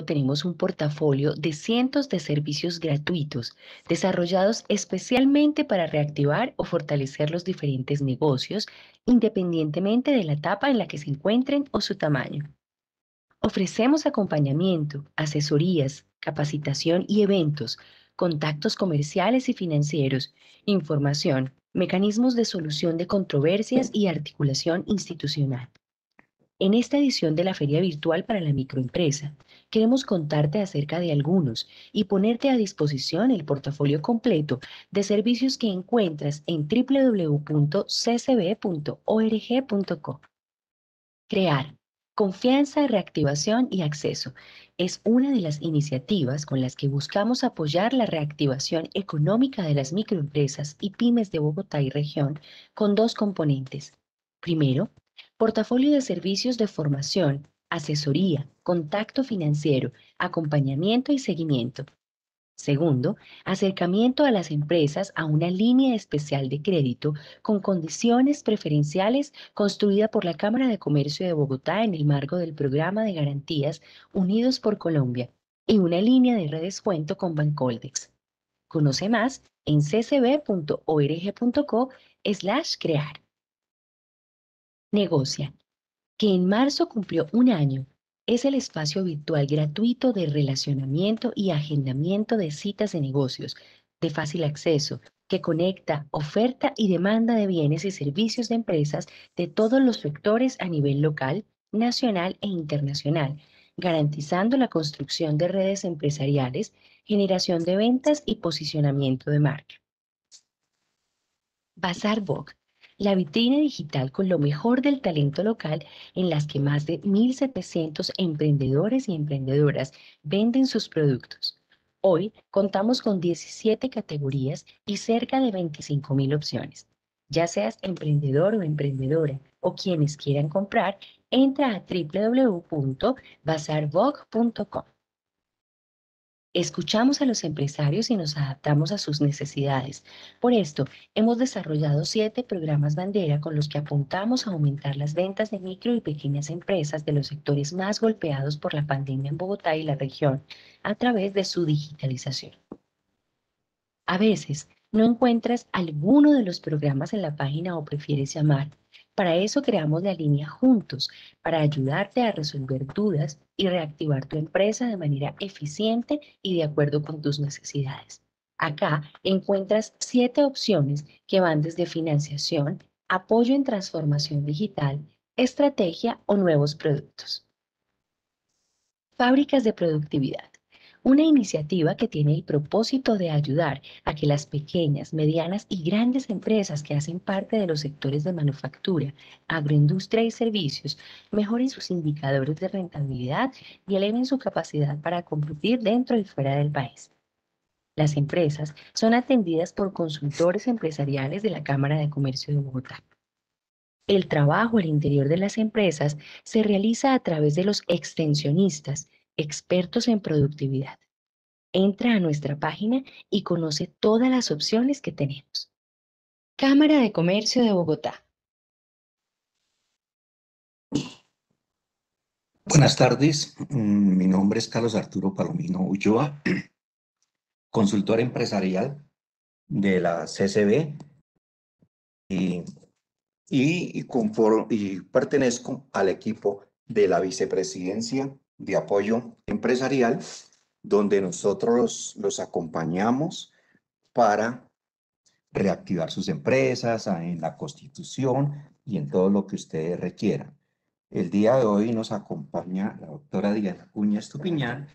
Tenemos un portafolio de cientos de servicios gratuitos desarrollados especialmente para reactivar o fortalecer los diferentes negocios, independientemente de la etapa en la que se encuentren o su tamaño. Ofrecemos acompañamiento, asesorías, capacitación y eventos, contactos comerciales y financieros, información, mecanismos de solución de controversias y articulación institucional. En esta edición de la Feria Virtual para la Microempresa, queremos contarte acerca de algunos y ponerte a disposición el portafolio completo de servicios que encuentras en www.ccb.org.co. Crear confianza, reactivación y acceso es una de las iniciativas con las que buscamos apoyar la reactivación económica de las microempresas y pymes de Bogotá y región con dos componentes. Primero, portafolio de servicios de formación, asesoría, contacto financiero, acompañamiento y seguimiento. Segundo, acercamiento a las empresas a una línea especial de crédito con condiciones preferenciales construida por la Cámara de Comercio de Bogotá en el marco del programa de garantías Unidos por Colombia y una línea de redescuento con Bancoldex. Conoce más en ccb.org.co/crear. Negocia, que en marzo cumplió un año. Es el espacio virtual gratuito de relacionamiento y agendamiento de citas de negocios, de fácil acceso, que conecta oferta y demanda de bienes y servicios de empresas de todos los sectores a nivel local, nacional e internacional, garantizando la construcción de redes empresariales, generación de ventas y posicionamiento de marca. Bazar Vogue, la vitrina digital con lo mejor del talento local en las que más de 1.700 emprendedores y emprendedoras venden sus productos. Hoy contamos con 17 categorías y cerca de 25.000 opciones. Ya seas emprendedor o emprendedora o quienes quieran comprar, entra a www.bazarvogue.com. Escuchamos a los empresarios y nos adaptamos a sus necesidades. Por esto, hemos desarrollado 7 programas bandera con los que apuntamos a aumentar las ventas de micro y pequeñas empresas de los sectores más golpeados por la pandemia en Bogotá y la región a través de su digitalización. A veces, no encuentras alguno de los programas en la página o prefieres llamar. Para eso creamos la línea Juntos, para ayudarte a resolver dudas y reactivar tu empresa de manera eficiente y de acuerdo con tus necesidades. Acá encuentras 7 opciones que van desde financiación, apoyo en transformación digital, estrategia o nuevos productos. Fábricas de productividad. Una iniciativa que tiene el propósito de ayudar a que las pequeñas, medianas y grandes empresas que hacen parte de los sectores de manufactura, agroindustria y servicios mejoren sus indicadores de rentabilidad y eleven su capacidad para competir dentro y fuera del país. Las empresas son atendidas por consultores empresariales de la Cámara de Comercio de Bogotá. El trabajo al interior de las empresas se realiza a través de los extensionistas, expertos en productividad. Entra a nuestra página y conoce todas las opciones que tenemos. Cámara de Comercio de Bogotá. Buenas tardes, mi nombre es Carlos Arturo Palomino Ulloa, consultor empresarial de la CCB y pertenezco al equipo de la Vicepresidencia de Apoyo Empresarial, donde nosotros los acompañamos para reactivar sus empresas en la constitución y en todo lo que ustedes requieran. El día de hoy nos acompaña la doctora Diana Acuña Estupiñán,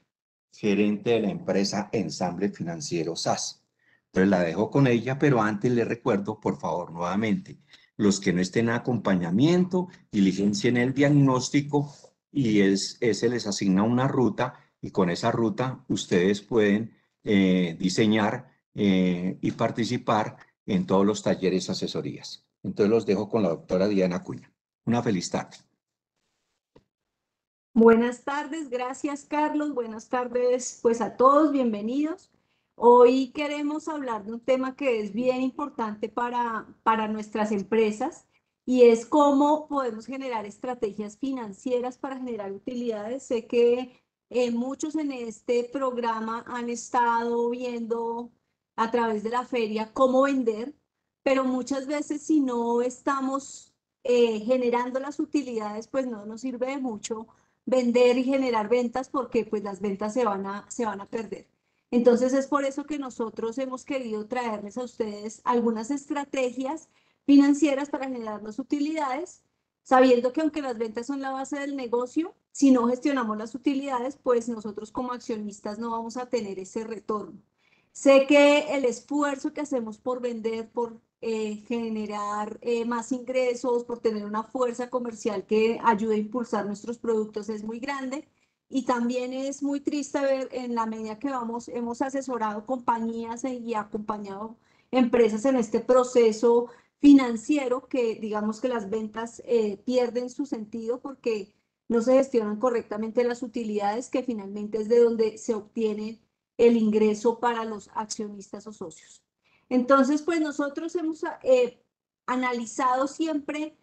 gerente de la empresa Ensamble Financiero SAS. Entonces la dejo con ella, pero antes les recuerdo, por favor, nuevamente, los que no estén en acompañamiento, diligencien el diagnóstico y se les asigna una ruta y con esa ruta ustedes pueden diseñar y participar en todos los talleres asesorías. Entonces los dejo con la doctora Diana Acuña. Una feliz tarde. Buenas tardes, gracias Carlos, buenas tardes pues a todos, bienvenidos. Hoy queremos hablar de un tema que es bien importante para nuestras empresas y es cómo podemos generar estrategias financieras para generar utilidades. Sé que Muchos en este programa han estado viendo a través de la feria cómo vender, pero muchas veces si no estamos generando las utilidades, pues no nos sirve de mucho vender y generar ventas porque pues las ventas se van a perder. Entonces es por eso que nosotros hemos querido traerles a ustedes algunas estrategias financieras para generar las utilidades, sabiendo que aunque las ventas son la base del negocio, si no gestionamos las utilidades, pues nosotros como accionistas no vamos a tener ese retorno. Sé que el esfuerzo que hacemos por vender, por generar más ingresos, por tener una fuerza comercial que ayude a impulsar nuestros productos es muy grande. Y también es muy triste ver en la medida que hemos asesorado compañías y acompañado empresas en este proceso financiero que digamos que las ventas pierden su sentido porque no se gestionan correctamente las utilidades que finalmente es de donde se obtiene el ingreso para los accionistas o socios. Entonces, pues nosotros hemos analizado siempre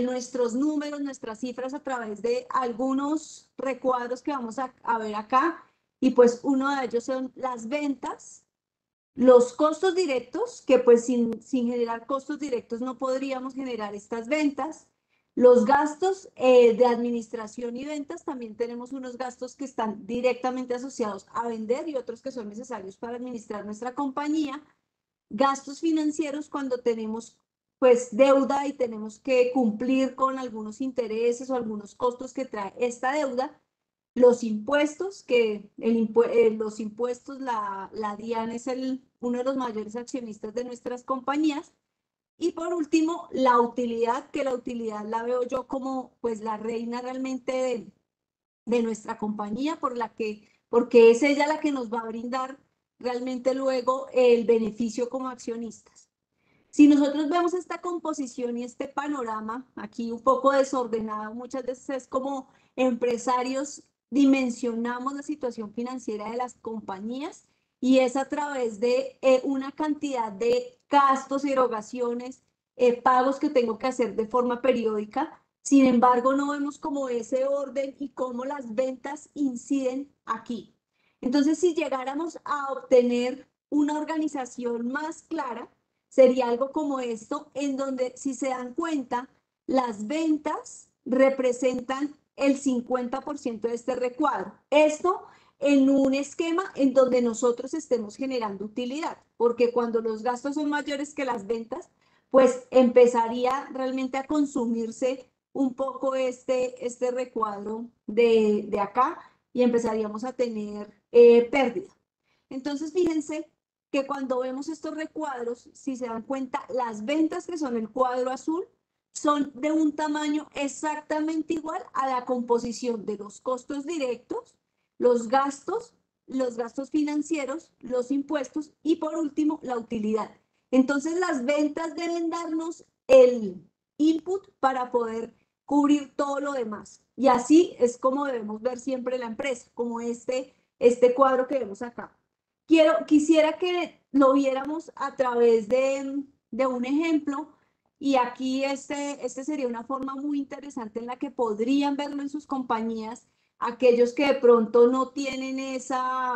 nuestros números, nuestras cifras a través de algunos recuadros que vamos a ver acá y pues uno de ellos son las ventas, los costos directos, que pues sin generar costos directos no podríamos generar estas ventas. Los gastos de administración y ventas, también tenemos unos gastos que están directamente asociados a vender y otros que son necesarios para administrar nuestra compañía. Gastos financieros cuando tenemos pues deuda y tenemos que cumplir con algunos intereses o algunos costos que trae esta deuda. Los impuestos, que los impuestos, la DIAN es uno de los mayores accionistas de nuestras compañías. Y por último, la utilidad, que la utilidad la veo yo como pues la reina realmente de nuestra compañía, porque es ella la que nos va a brindar realmente luego el beneficio como accionistas. Si nosotros vemos esta composición y este panorama, aquí un poco desordenado, muchas veces es como empresarios dimensionamos la situación financiera de las compañías y es a través de una cantidad de gastos y erogaciones, pagos que tengo que hacer de forma periódica. Sin embargo, no vemos como ese orden y cómo las ventas inciden aquí. Entonces, si llegáramos a obtener una organización más clara, sería algo como esto, en donde, si se dan cuenta, las ventas representan el 50% de este recuadro. Esto en un esquema en donde nosotros estemos generando utilidad, porque cuando los gastos son mayores que las ventas, pues empezaría realmente a consumirse un poco este recuadro de acá y empezaríamos a tener pérdida. Entonces, fíjense que cuando vemos estos recuadros, si se dan cuenta, las ventas que son el cuadro azul son de un tamaño exactamente igual a la composición de los costos directos, los gastos financieros, los impuestos y por último la utilidad. Entonces las ventas deben darnos el input para poder cubrir todo lo demás. Y así es como debemos ver siempre la empresa, como este cuadro que vemos acá. Quisiera que lo viéramos a través de un ejemplo y aquí este sería una forma muy interesante en la que podrían verlo en sus compañías, aquellos que de pronto no tienen esa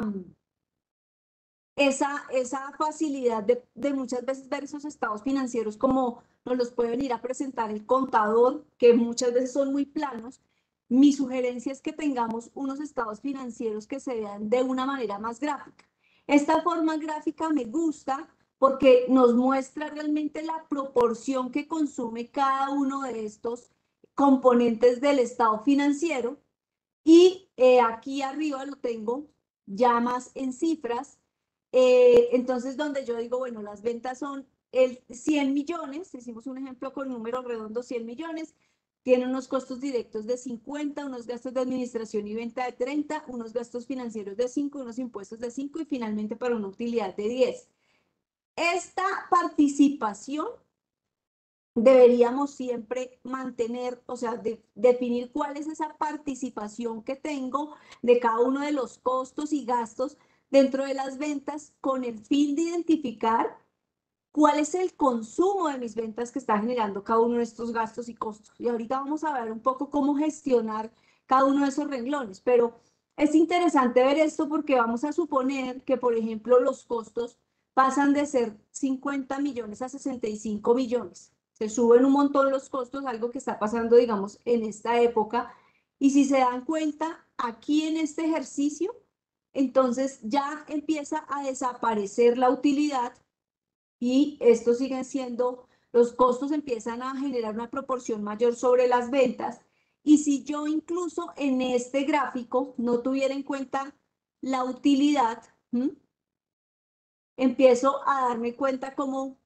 facilidad de muchas veces ver esos estados financieros como nos los puede venir a presentar el contador, que muchas veces son muy planos. Mi sugerencia es que tengamos unos estados financieros que se vean de una manera más gráfica. Esta forma gráfica me gusta porque nos muestra realmente la proporción que consume cada uno de estos componentes del estado financiero. Y aquí arriba lo tengo ya más en cifras. Entonces, donde yo digo, bueno, las ventas son 100 millones, hicimos un ejemplo con números redondos, 100 millones, tiene unos costos directos de 50, unos gastos de administración y venta de 30, unos gastos financieros de 5, unos impuestos de 5 y finalmente para una utilidad de 10. Esta participación deberíamos siempre mantener, o sea, definir cuál es esa participación que tengo de cada uno de los costos y gastos dentro de las ventas con el fin de identificar cuál es el consumo de mis ventas que está generando cada uno de estos gastos y costos. Y ahorita vamos a ver un poco cómo gestionar cada uno de esos renglones, pero Es interesante ver esto porque vamos a suponer que, por ejemplo, los costos pasan de ser 50 millones a 65 millones. Se suben un montón los costos, algo que está pasando, digamos, en esta época. Y si se dan cuenta, aquí en este ejercicio, entonces ya empieza a desaparecer la utilidad y estos siguen siendo, los costos empiezan a generar una proporción mayor sobre las ventas. Y si yo incluso en este gráfico no tuviera en cuenta la utilidad, empiezo a darme cuenta cómo,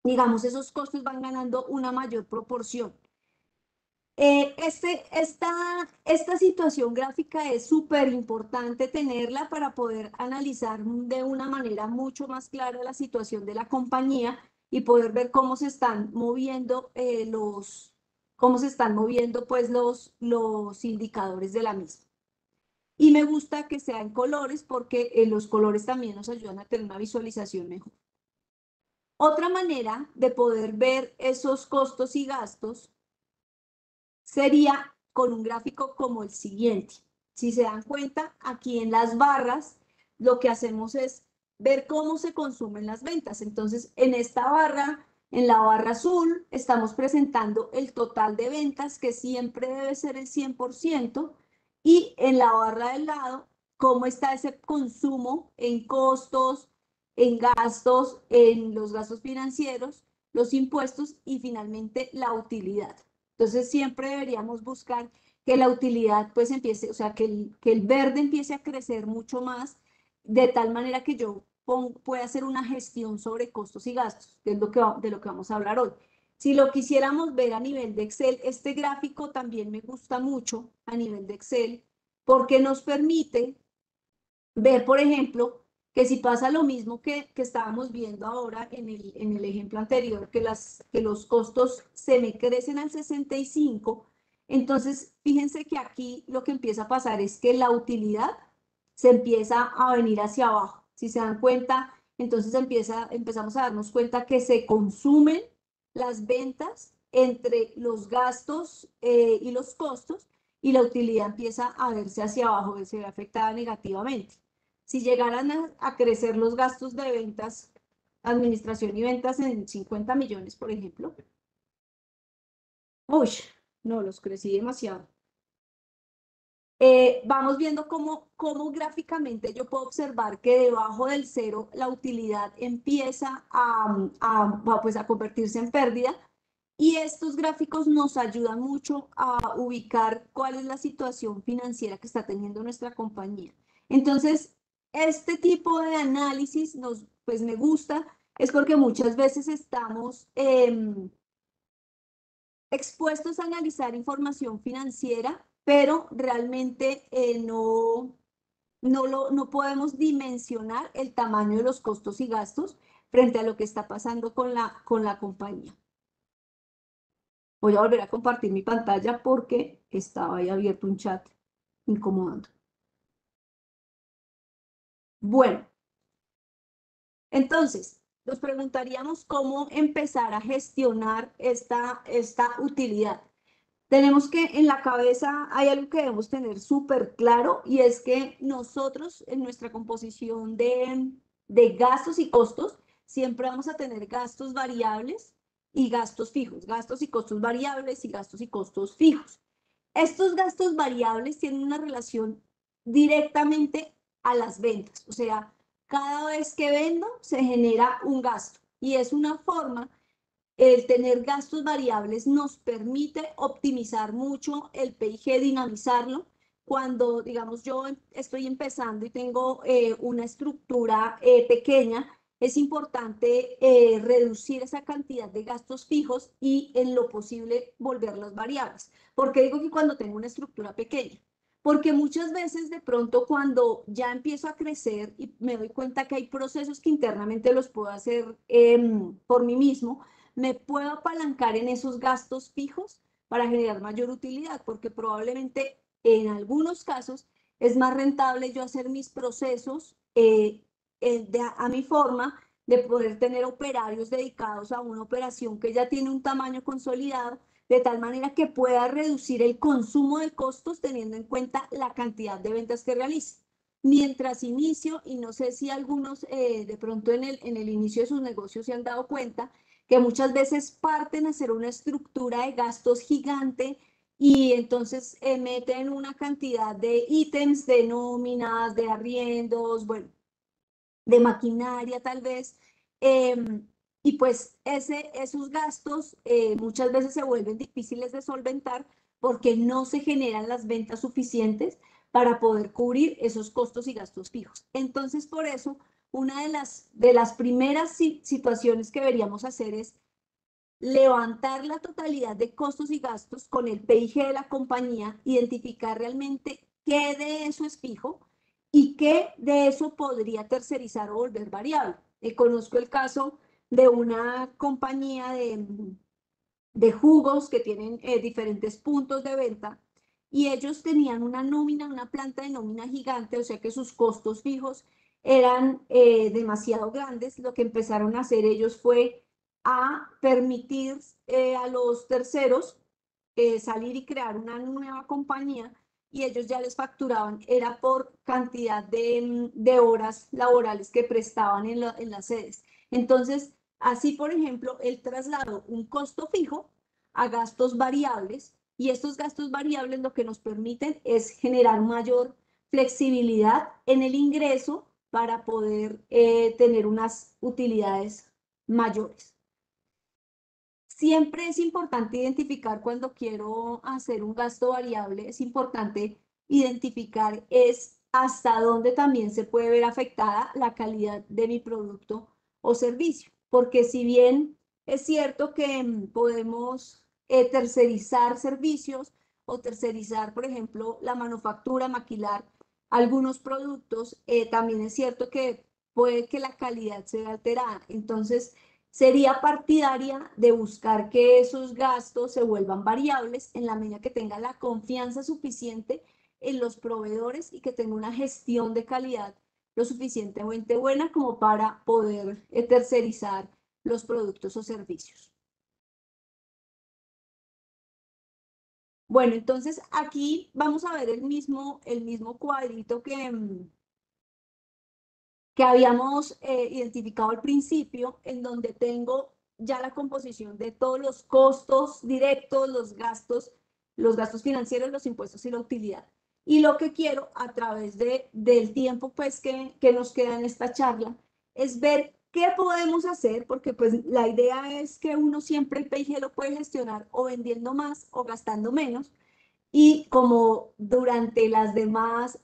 digamos, esos costos van ganando una mayor proporción. Esta situación gráfica es súper importante tenerla para poder analizar de una manera mucho más clara la situación de la compañía y poder ver cómo se están moviendo pues los indicadores de la misma. Y me gusta que sea en colores porque los colores también nos ayudan a tener una visualización mejor. Otra manera de poder ver esos costos y gastos sería con un gráfico como el siguiente. Si se dan cuenta, aquí en las barras, lo que hacemos es ver cómo se consumen las ventas. Entonces, en esta barra, en la barra azul, estamos presentando el total de ventas, que siempre debe ser el 100%, y en la barra del lado, cómo está ese consumo en costos, en gastos, en los gastos financieros, los impuestos y finalmente la utilidad. Entonces siempre deberíamos buscar que la utilidad pues empiece, o sea, que el verde empiece a crecer mucho más, de tal manera que yo pueda hacer una gestión sobre costos y gastos, que es de lo que vamos a hablar hoy. Si lo quisiéramos ver a nivel de Excel, este gráfico también me gusta mucho a nivel de Excel, porque nos permite ver, por ejemplo, que si pasa lo mismo que estábamos viendo ahora en el ejemplo anterior, que los costos se me crecen al 65, entonces fíjense que aquí lo que empieza a pasar es que la utilidad se empieza a venir hacia abajo. Si se dan cuenta, entonces empezamos a darnos cuenta que se consumen las ventas entre los gastos y los costos y la utilidad empieza a verse hacia abajo, se ve afectada negativamente. Si llegaran a crecer los gastos de ventas, administración y ventas en 50 millones, por ejemplo. Uy, no, los crecí demasiado. Vamos viendo cómo gráficamente yo puedo observar que debajo del cero la utilidad empieza pues a convertirse en pérdida. Y estos gráficos nos ayudan mucho a ubicar cuál es la situación financiera que está teniendo nuestra compañía. Entonces, este tipo de análisis pues me gusta, es porque muchas veces estamos expuestos a analizar información financiera, pero realmente no podemos dimensionar el tamaño de los costos y gastos frente a lo que está pasando con la compañía. Voy a volver a compartir mi pantalla porque estaba ahí abierto un chat incomodando. Bueno, entonces nos preguntaríamos cómo empezar a gestionar esta utilidad. Tenemos que en la cabeza hay algo que debemos tener súper claro y es que nosotros en nuestra composición de gastos y costos siempre vamos a tener gastos variables y gastos fijos, gastos y costos variables y gastos y costos fijos. Estos gastos variables tienen una relación directamente a las ventas, o sea, cada vez que vendo se genera un gasto y es una forma. El tener gastos variables nos permite optimizar mucho el PIG, dinamizarlo. Cuando, digamos, yo estoy empezando y tengo una estructura pequeña, es importante reducir esa cantidad de gastos fijos y en lo posible volverlos variables. ¿Por qué digo que cuando tengo una estructura pequeña? Porque muchas veces de pronto cuando ya empiezo a crecer y me doy cuenta que hay procesos que internamente los puedo hacer por mí mismo, me puedo apalancar en esos gastos fijos para generar mayor utilidad, porque probablemente en algunos casos es más rentable yo hacer mis procesos a mi forma de poder tener operarios dedicados a una operación que ya tiene un tamaño consolidado, de tal manera que pueda reducir el consumo de costos teniendo en cuenta la cantidad de ventas que realice. Mientras inicio, y no sé si algunos de pronto en el inicio de sus negocios se han dado cuenta, que muchas veces parten a hacer una estructura de gastos gigante y entonces meten una cantidad de ítems, de nóminas, de arriendos, bueno, de maquinaria tal vez, y pues esos gastos muchas veces se vuelven difíciles de solventar porque no se generan las ventas suficientes para poder cubrir esos costos y gastos fijos. Entonces, por eso, una de las primeras situaciones que deberíamos hacer es levantar la totalidad de costos y gastos con el PIG de la compañía, identificar realmente qué de eso es fijo y qué de eso podría tercerizar o volver variable. Conozco el caso de una compañía de jugos que tienen diferentes puntos de venta y ellos tenían una nómina, una planta de nómina gigante, o sea que sus costos fijos eran demasiado grandes. Lo que empezaron a hacer ellos fue a permitir a los terceros salir y crear una nueva compañía y ellos ya les facturaban, era por cantidad de horas laborales que prestaban en las sedes. Entonces, así, por ejemplo, él trasladó un costo fijo a gastos variables y estos gastos variables lo que nos permiten es generar mayor flexibilidad en el ingreso para poder tener unas utilidades mayores. Siempre es importante identificar cuando quiero hacer un gasto variable, es importante identificar hasta dónde también se puede ver afectada la calidad de mi producto o servicio. Porque si bien es cierto que podemos tercerizar servicios o tercerizar, por ejemplo, la manufactura, maquilar algunos productos, también es cierto que puede que la calidad se vea alterada. Entonces, sería partidaria de buscar que esos gastos se vuelvan variables en la medida que tenga la confianza suficiente en los proveedores y que tenga una gestión de calidad lo suficientemente buena como para poder tercerizar los productos o servicios. Bueno, entonces aquí vamos a ver el mismo cuadrito que habíamos identificado al principio, en donde tengo ya la composición de todos los costos directos, los gastos financieros, los impuestos y la utilidad. Y lo que quiero a través del tiempo pues que nos queda en esta charla es ver qué podemos hacer, porque pues la idea es que uno siempre el PIG lo puede gestionar o vendiendo más o gastando menos. Y como durante las demás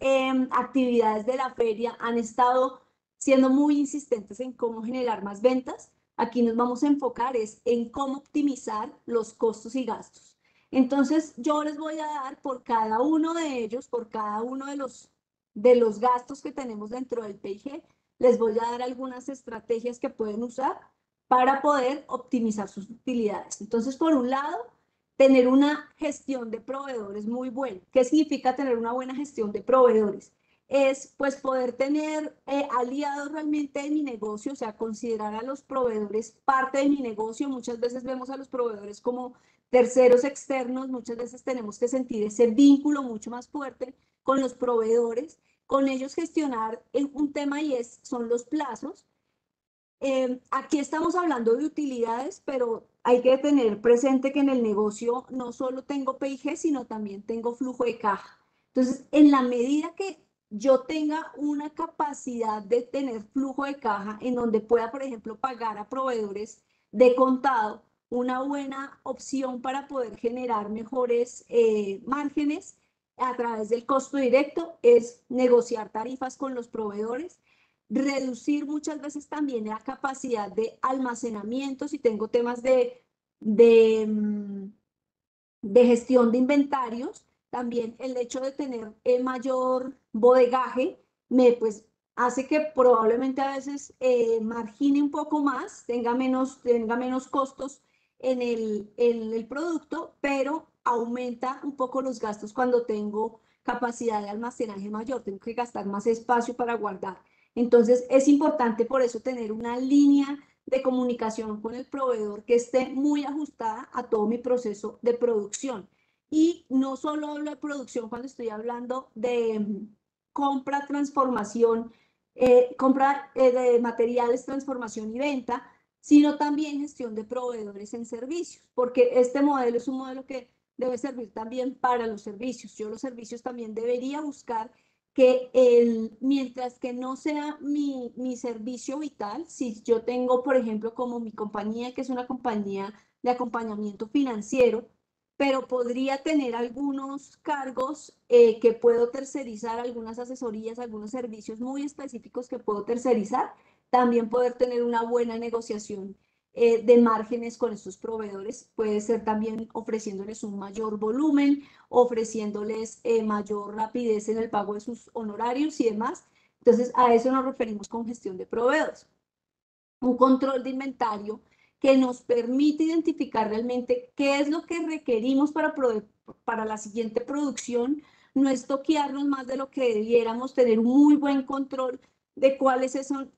actividades de la feria han estado siendo muy insistentes en cómo generar más ventas, aquí nos vamos a enfocar en cómo optimizar los costos y gastos. Entonces, yo les voy a dar por cada uno de ellos, por cada uno de los gastos que tenemos dentro del PIG, les voy a dar algunas estrategias que pueden usar para poder optimizar sus utilidades. Entonces, por un lado, tener una gestión de proveedores muy buena. ¿Qué significa tener una buena gestión de proveedores? Es pues poder tener aliados realmente en mi negocio, o sea, considerar a los proveedores parte de mi negocio. Muchas veces vemos a los proveedores como terceros externos, muchas veces tenemos que sentir ese vínculo mucho más fuerte con los proveedores, con ellos gestionar un tema y son los plazos. Aquí estamos hablando de utilidades, pero hay que tener presente que en el negocio no solo tengo PIG, sino también tengo flujo de caja. Entonces, en la medida que yo tenga una capacidad de tener flujo de caja en donde pueda, por ejemplo, pagar a proveedores de contado, una buena opción para poder generar mejores márgenes a través del costo directo es negociar tarifas con los proveedores, reducir muchas veces también la capacidad de almacenamiento, si tengo temas de gestión de inventarios, también el hecho de tener mayor bodegaje pues hace que probablemente a veces margine un poco más, tenga menos costos en el producto, pero aumenta un poco los gastos cuando tengo capacidad de almacenaje mayor, tengo que gastar más espacio para guardar. Entonces es importante por eso tener una línea de comunicación con el proveedor que esté muy ajustada a todo mi proceso de producción. Y no solo hablo de producción cuando estoy hablando de compra, transformación, compra de materiales, transformación y venta, sino también gestión de proveedores en servicios, porque este modelo es un modelo que debe servir también para los servicios. Yo los servicios también debería buscar que mientras que no sea mi servicio vital, si yo tengo, por ejemplo, como mi compañía, que es una compañía de acompañamiento financiero, pero podría tener algunos cargos que puedo tercerizar, algunas asesorías, algunos servicios muy específicos que puedo tercerizar, también poder tener una buena negociación de márgenes con estos proveedores, puede ser también ofreciéndoles un mayor volumen, ofreciéndoles mayor rapidez en el pago de sus honorarios y demás. Entonces, a eso nos referimos con gestión de proveedores. Un control de inventario que nos permite identificar realmente qué es lo que requerimos para la siguiente producción, no estoquearnos más de lo que debiéramos, tener un muy buen control de cuáles son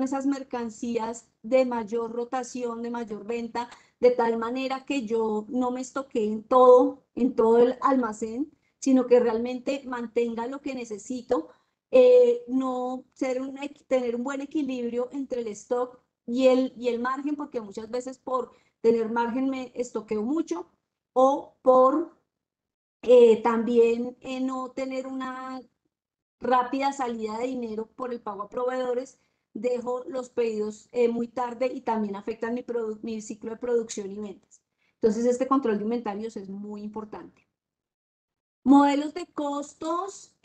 esas mercancías de mayor rotación, de mayor venta, de tal manera que yo no me estoquee en todo el almacén, sino que realmente mantenga lo que necesito, no tener un buen equilibrio entre el stock y el margen, porque muchas veces por tener margen me estoqueo mucho, o por también no tener una rápida salida de dinero por el pago a proveedores, dejo los pedidos muy tarde y también afectan mi ciclo de producción y ventas. Entonces, este control de inventarios es muy importante. Modelos de costos.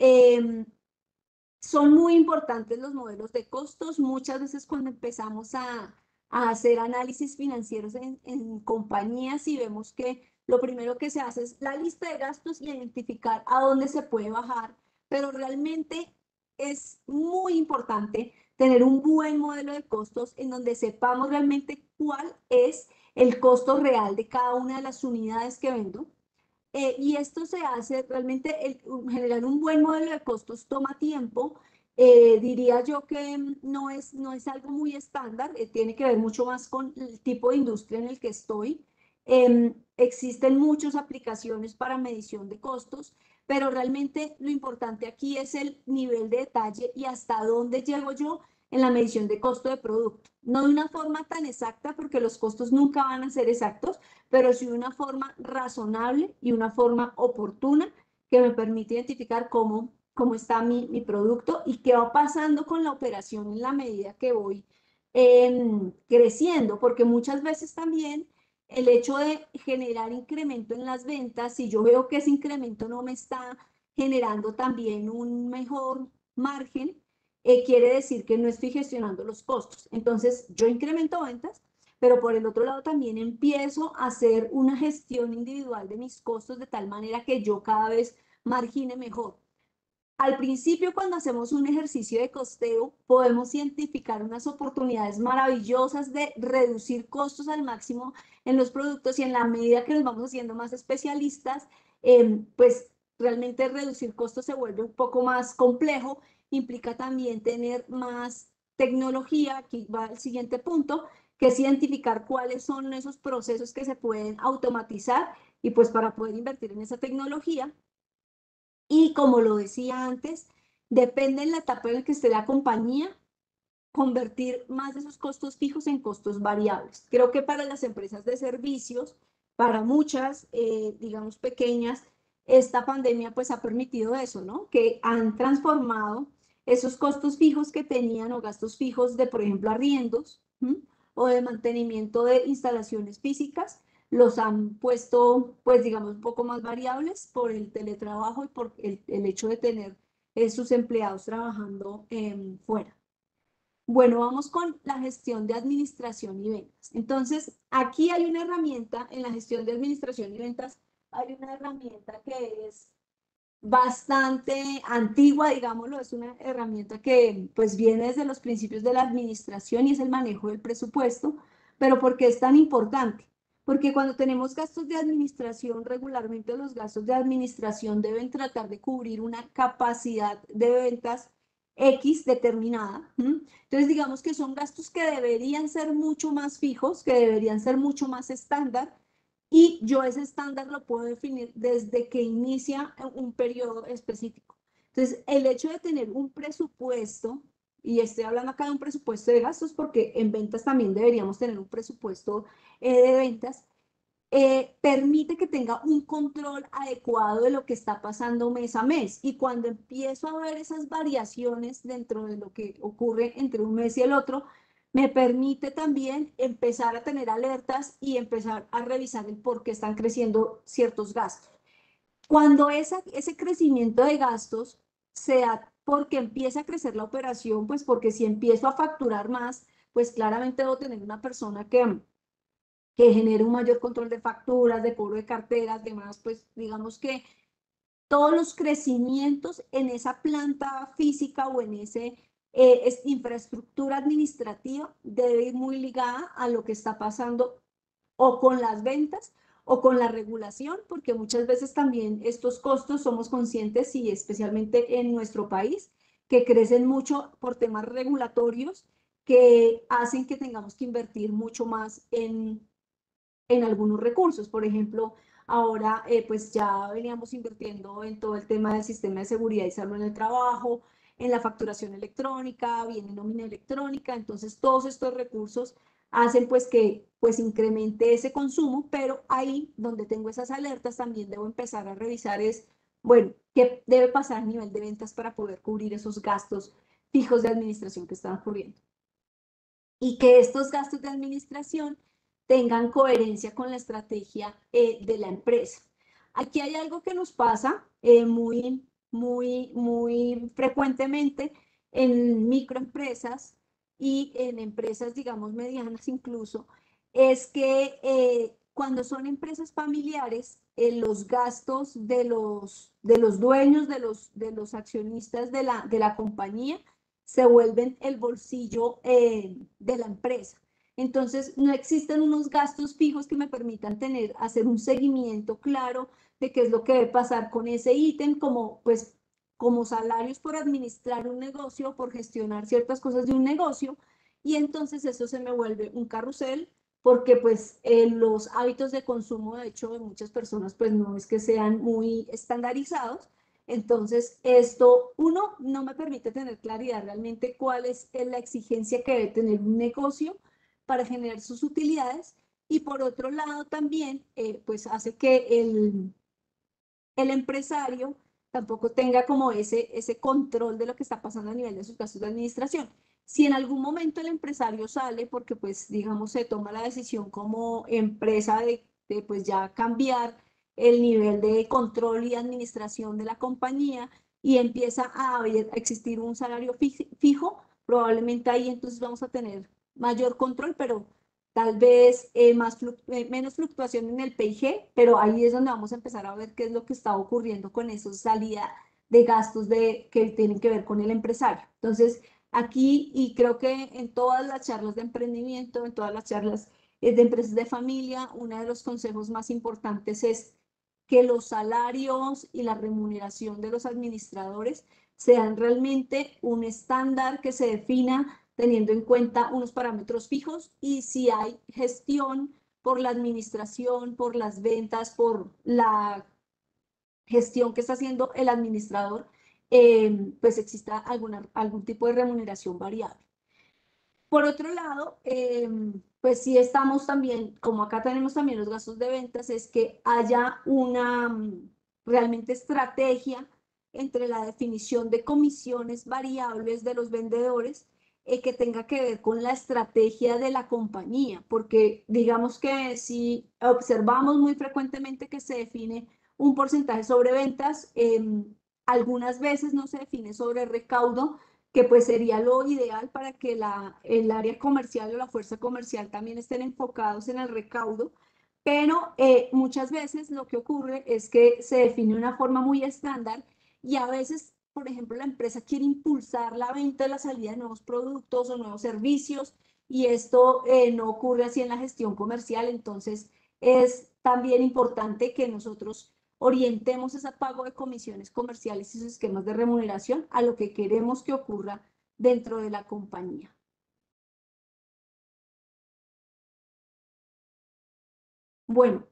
Son muy importantes los modelos de costos. Muchas veces cuando empezamos a hacer análisis financieros en compañías y vemos que lo primero que se hace es la lista de gastos y identificar a dónde se puede bajar, pero realmente es muy importante tener un buen modelo de costos en donde sepamos realmente cuál es el costo real de cada una de las unidades que vendo. Y esto se hace realmente, generar un buen modelo de costos toma tiempo. Diría yo que no es algo muy estándar, tiene que ver mucho más con el tipo de industria en el que estoy. Existen muchas aplicaciones para medición de costos, pero realmente lo importante aquí es el nivel de detalle y hasta dónde llego yo en la medición de costo de producto. No de una forma tan exacta, porque los costos nunca van a ser exactos, pero sí de una forma razonable y una forma oportuna que me permite identificar cómo está mi producto y qué va pasando con la operación en la medida que voy creciendo, porque muchas veces también el hecho de generar incremento en las ventas, si yo veo que ese incremento no me está generando también un mejor margen, quiere decir que no estoy gestionando los costos. Entonces, yo incremento ventas, pero por el otro lado también empiezo a hacer una gestión individual de mis costos de tal manera que yo cada vez margine mejor. Al principio, cuando hacemos un ejercicio de costeo, podemos identificar unas oportunidades maravillosas de reducir costos al máximo en los productos, y en la medida que nos vamos haciendo más especialistas, pues realmente reducir costos se vuelve un poco más complejo, implica también tener más tecnología. Aquí va el siguiente punto, que es identificar cuáles son esos procesos que se pueden automatizar, y pues para poder invertir en esa tecnología. Y como lo decía antes, depende en la etapa en la que esté la compañía, convertir más de esos costos fijos en costos variables. Creo que para las empresas de servicios, para muchas, digamos, pequeñas, esta pandemia pues ha permitido eso, ¿no? Que han transformado esos costos fijos que tenían, o gastos fijos de, por ejemplo, arriendos, ¿sí?, o de mantenimiento de instalaciones físicas, los han puesto, pues, digamos, un poco más variables por el teletrabajo y por el hecho de tener sus empleados trabajando fuera. Bueno, vamos con la gestión de administración y ventas. Entonces, aquí hay una herramienta en la gestión de administración y ventas, hay una herramienta que es bastante antigua, digámoslo, es una herramienta que pues viene desde los principios de la administración y es el manejo del presupuesto. Pero ¿por qué es tan importante? Porque cuando tenemos gastos de administración, regularmente los gastos de administración deben tratar de cubrir una capacidad de ventas X determinada. Entonces, digamos que son gastos que deberían ser mucho más fijos, que deberían ser mucho más estándar, y yo ese estándar lo puedo definir desde que inicia un periodo específico. Entonces, el hecho de tener un presupuesto, y estoy hablando acá de un presupuesto de gastos porque en ventas también deberíamos tener un presupuesto de ventas, permite que tenga un control adecuado de lo que está pasando mes a mes. Y cuando empiezo a ver esas variaciones dentro de lo que ocurre entre un mes y el otro, me permite también empezar a tener alertas y empezar a revisar el por qué están creciendo ciertos gastos. Cuando ese crecimiento de gastos sea porque empieza a crecer la operación, pues porque si empiezo a facturar más, pues claramente debo tener una persona que genere un mayor control de facturas, de cobro de carteras, demás, pues digamos que todos los crecimientos en esa planta física o en ese infraestructura administrativa debe ir muy ligada a lo que está pasando o con las ventas o con la regulación, porque muchas veces también estos costos somos conscientes y especialmente en nuestro país, que crecen mucho por temas regulatorios que hacen que tengamos que invertir mucho más en algunos recursos. Por ejemplo, ahora pues ya veníamos invirtiendo en todo el tema del sistema de seguridad y salud en el trabajo, en la facturación electrónica, viene nómina electrónica, entonces todos estos recursos hacen pues que pues incremente ese consumo, pero ahí donde tengo esas alertas también debo empezar a revisar es, bueno, ¿qué debe pasar a nivel de ventas para poder cubrir esos gastos fijos de administración que están ocurriendo? Y que estos gastos de administración tengan coherencia con la estrategia de la empresa. Aquí hay algo que nos pasa muy frecuentemente en microempresas y en empresas, digamos, medianas incluso, es que cuando son empresas familiares, los gastos de los dueños, de los accionistas de la compañía, se vuelven el bolsillo de la empresa. Entonces, no existen unos gastos fijos que me permitan hacer un seguimiento claro de qué es lo que debe pasar con ese ítem, como pues como salarios por administrar un negocio, por gestionar ciertas cosas de un negocio, y entonces eso se me vuelve un carrusel, porque pues los hábitos de consumo, de hecho, de muchas personas, pues no es que sean muy estandarizados. Entonces, esto, uno, no me permite tener claridad realmente cuál es la exigencia que debe tener un negocio para generar sus utilidades, y por otro lado también, pues hace que el empresario tampoco tenga como ese control de lo que está pasando a nivel de sus gastos de administración. Si en algún momento el empresario sale porque pues digamos se toma la decisión como empresa de pues ya cambiar el nivel de control y administración de la compañía y empieza a existir un salario fijo, probablemente ahí entonces vamos a tener mayor control, pero tal vez menos fluctuación en el PIG, pero ahí es donde vamos a empezar a ver qué es lo que está ocurriendo con esa salida de gastos que tienen que ver con el empresario. Entonces, aquí, y creo que en todas las charlas de emprendimiento, en todas las charlas de empresas de familia, uno de los consejos más importantes es que los salarios y la remuneración de los administradores sean realmente un estándar que se defina teniendo en cuenta unos parámetros fijos, y si hay gestión por la administración, por las ventas, por la gestión que está haciendo el administrador, pues exista algún tipo de remuneración variable. Por otro lado, pues sí estamos también, como acá tenemos también los gastos de ventas, es que haya una realmente estrategia entre la definición de comisiones variables de los vendedores que tenga que ver con la estrategia de la compañía, porque digamos que si observamos muy frecuentemente que se define un porcentaje sobre ventas, algunas veces no se define sobre recaudo, que pues sería lo ideal para que el área comercial o la fuerza comercial también estén enfocados en el recaudo, pero muchas veces lo que ocurre es que se define una forma muy estándar y a veces, por ejemplo, la empresa quiere impulsar la venta y la salida de nuevos productos o nuevos servicios, y esto no ocurre así en la gestión comercial. Entonces es también importante que nosotros orientemos ese pago de comisiones comerciales y sus esquemas de remuneración a lo que queremos que ocurra dentro de la compañía. Bueno,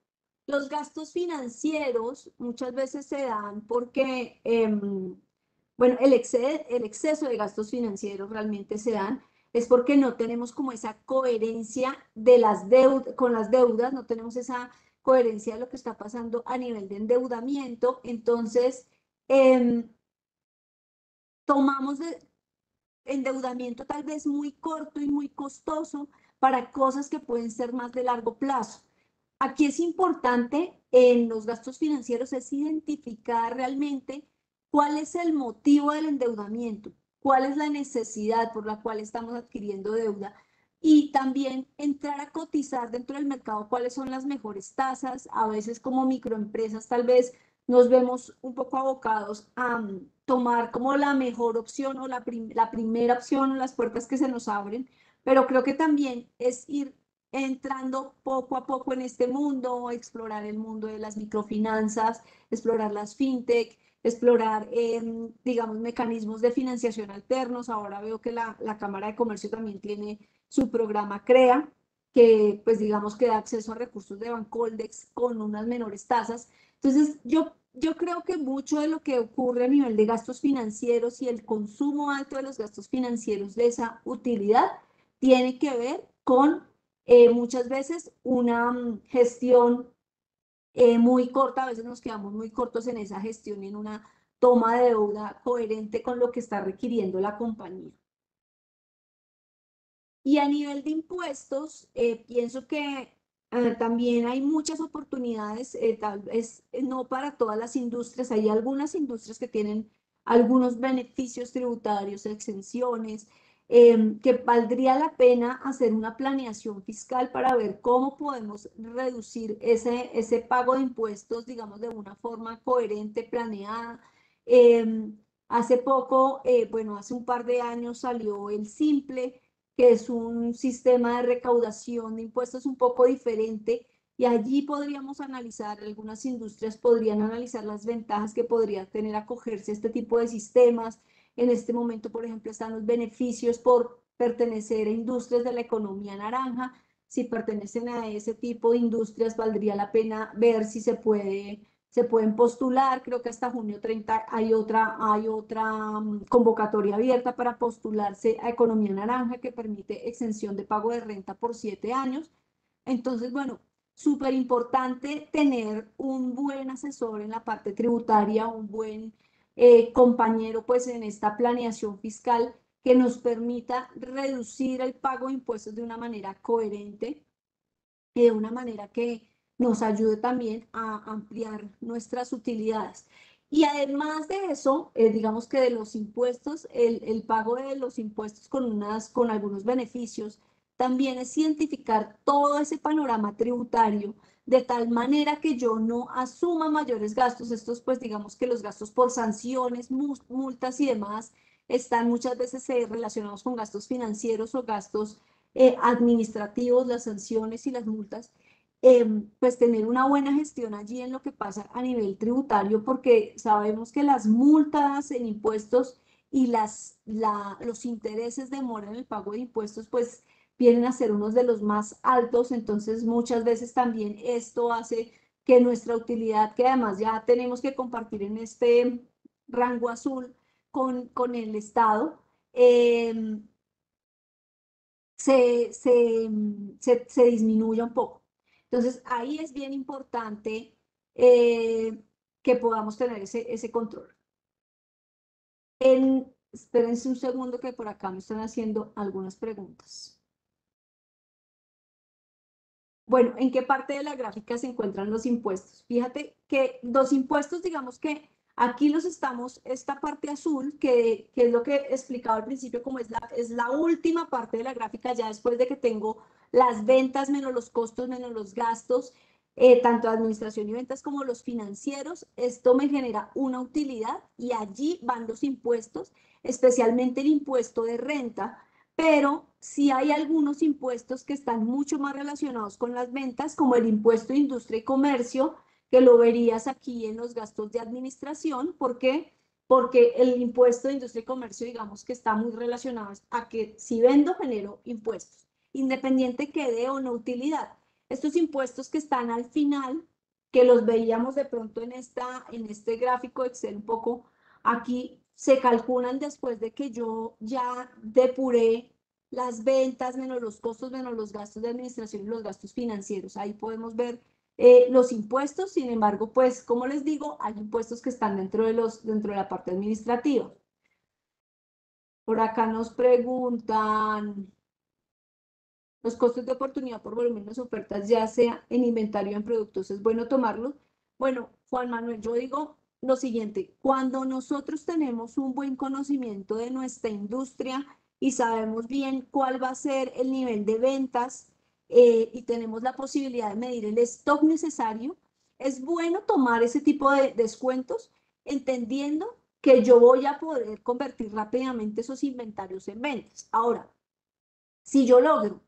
los gastos financieros muchas veces se dan porque, bueno, el exceso de gastos financieros realmente se dan, es porque no tenemos como esa coherencia de las con las deudas, no tenemos esa coherencia de lo que está pasando a nivel de endeudamiento, entonces tomamos endeudamiento tal vez muy corto y muy costoso para cosas que pueden ser más de largo plazo. Aquí es importante en los gastos financieros es identificar realmente cuál es el motivo del endeudamiento, cuál es la necesidad por la cual estamos adquiriendo deuda y también entrar a cotizar dentro del mercado cuáles son las mejores tasas. A veces como microempresas tal vez nos vemos un poco abocados a tomar como la mejor opción o la primera opción o las puertas que se nos abren, pero creo que también es ir entrando poco a poco en este mundo, explorar el mundo de las microfinanzas, explorar las fintech, explorar, digamos, mecanismos de financiación alternos. Ahora veo que la Cámara de Comercio también tiene su programa CREA, que pues digamos que da acceso a recursos de Bancoldex con unas menores tasas. Entonces, yo creo que mucho de lo que ocurre a nivel de gastos financieros y el consumo alto de los gastos financieros de esa utilidad tiene que ver con muchas veces una gestión muy corta, a veces nos quedamos muy cortos en esa gestión y en una toma de deuda coherente con lo que está requiriendo la compañía. Y a nivel de impuestos, pienso que también hay muchas oportunidades, tal vez no para todas las industrias, hay algunas industrias que tienen algunos beneficios tributarios, exenciones, que valdría la pena hacer una planeación fiscal para ver cómo podemos reducir ese pago de impuestos, digamos, de una forma coherente, planeada. Hace poco, bueno, hace un par de años salió el Simple, que es un sistema de recaudación de impuestos un poco diferente, y allí podríamos analizar, algunas industrias podrían analizar las ventajas que podría tener acogerse a este tipo de sistemas. En este momento, por ejemplo, están los beneficios por pertenecer a industrias de la economía naranja. Si pertenecen a ese tipo de industrias, valdría la pena ver si se pueden postular. Creo que hasta junio 30 hay otra convocatoria abierta para postularse a Economía Naranja, que permite exención de pago de renta por 7 años. Entonces, bueno, súper importante tener un buen asesor en la parte tributaria, un buen compañero pues en esta planeación fiscal que nos permita reducir el pago de impuestos de una manera coherente y de una manera que nos ayude también a ampliar nuestras utilidades. Y además de eso, digamos que de los impuestos, el pago de los impuestos con algunos beneficios, también es identificar todo ese panorama tributario de tal manera que yo no asuma mayores gastos. Estos, pues digamos que los gastos por sanciones, multas y demás están muchas veces relacionados con gastos financieros o gastos administrativos, las sanciones y las multas. Pues tener una buena gestión allí en lo que pasa a nivel tributario, porque sabemos que las multas en impuestos y los intereses de mora en el pago de impuestos, pues vienen a ser unos de los más altos. Entonces muchas veces también esto hace que nuestra utilidad, que además ya tenemos que compartir en este rango azul con el Estado, se disminuya un poco. Entonces, ahí es bien importante que podamos tener ese control. Espérense un segundo que por acá me están haciendo algunas preguntas. Bueno, ¿en qué parte de la gráfica se encuentran los impuestos? Fíjate que los impuestos, digamos que aquí los estamos, esta parte azul, que es lo que he explicado al principio, como es la última parte de la gráfica, ya después de que tengo las ventas menos los costos, menos los gastos, tanto de administración y ventas como los financieros. Esto me genera una utilidad y allí van los impuestos, especialmente el impuesto de renta. Pero sí hay algunos impuestos que están mucho más relacionados con las ventas, como el impuesto de industria y comercio, que lo verías aquí en los gastos de administración. ¿Por qué? Porque el impuesto de industria y comercio, digamos que está muy relacionado a que si vendo, genero impuestos, independiente que dé o no utilidad. Estos impuestos que están al final, que los veíamos de pronto en este gráfico Excel un poco, aquí se calculan después de que yo ya depuré las ventas menos los costos, menos los gastos de administración y los gastos financieros. Ahí podemos ver los impuestos. Sin embargo, pues, como les digo, hay impuestos que están dentro de la parte administrativa. Por acá nos preguntan los costos de oportunidad por volumen de ofertas, ya sea en inventario o en productos, ¿es bueno tomarlos? Bueno, Juan Manuel, yo digo lo siguiente: cuando nosotros tenemos un buen conocimiento de nuestra industria y sabemos bien cuál va a ser el nivel de ventas, y tenemos la posibilidad de medir el stock necesario, es bueno tomar ese tipo de descuentos, entendiendo que yo voy a poder convertir rápidamente esos inventarios en ventas. Ahora, si yo logro